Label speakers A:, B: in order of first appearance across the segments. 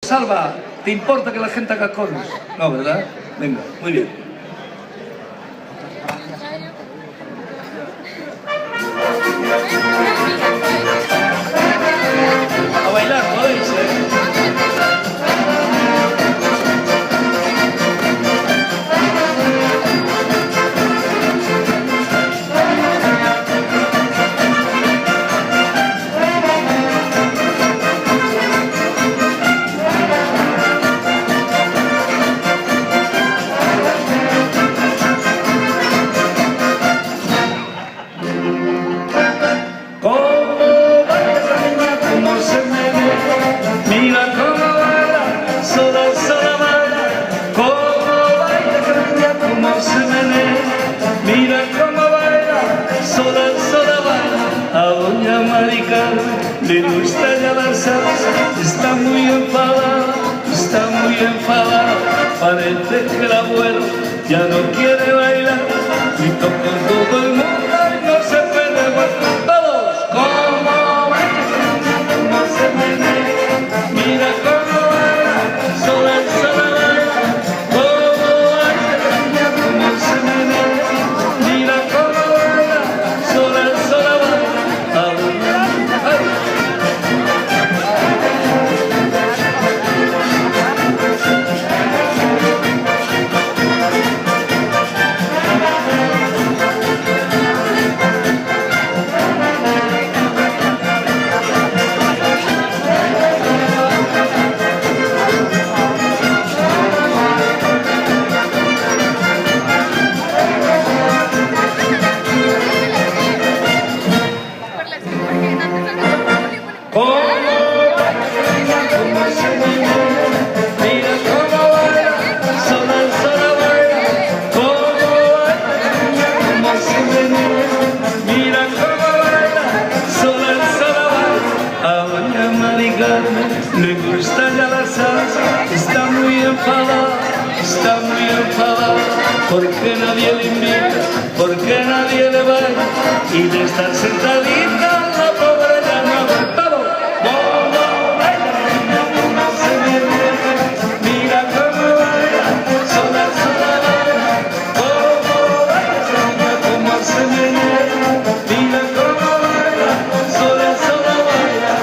A: Salva, ¿te importa que la gente haga coros? No, ¿verdad? Venga, muy bien. A bailar, podéis, le gusta ya la salsa, está muy enfadada, parece que el abuelo ya no quiere bailar, y toca todo el mundo y no se puede aguantar. Todos, como baila, como se menea, mira cómo baila, sola baila, como baila, como se menea, mira cómo baila, sola baila. Le gusta ya la salsa, está muy enfadada, porque nadie le invita, porque nadie le baila, y de estar sentadita la pobre ya no aguanta. Como baila, como se menea, mira cómo baila, sola baila, como baila, como se menea, mira cómo baila, sola baila.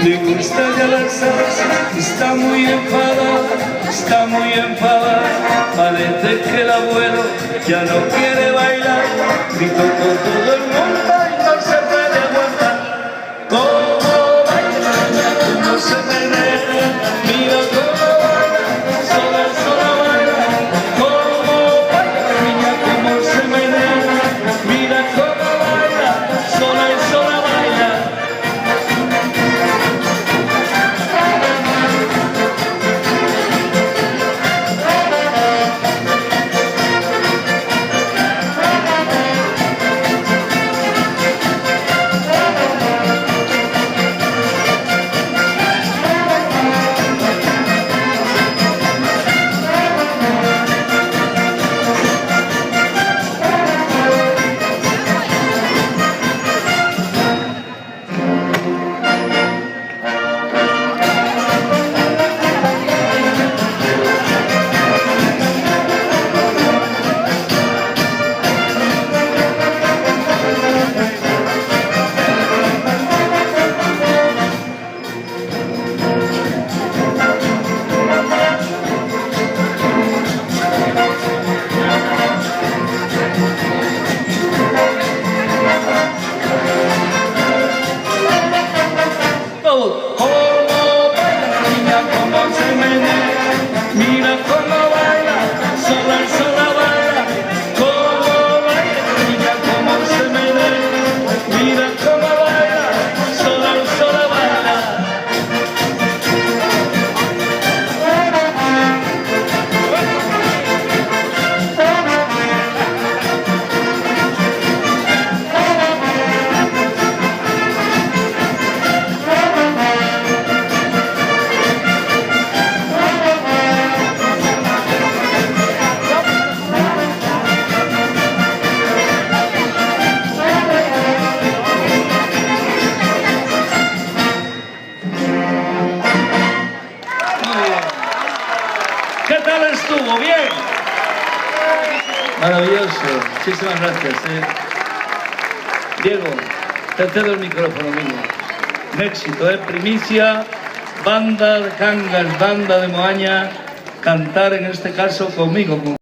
A: Le gusta ya la salsa, está muy enfadada, parece que el abuelo ya no quiere bailar, grito por todo el mundo y no se puede aguantar. Como baila, como se menea, mira cómo baila, sola baila, como baila, como se menea, mira cómo baila, sola baila. Todos. Como baila la niña, como se menea. Mira cómo baila, sola y sola baila. Como baila la niña, como se menea. Mira cómo baila, sola y sola baila. ¿Qué tal estuvo? ¿Bien? Maravilloso. Muchísimas gracias. Diego, te cedo el micrófono, amigo. Un éxito, primicia, banda de Cangas, banda de Moaña, cantar en este caso conmigo.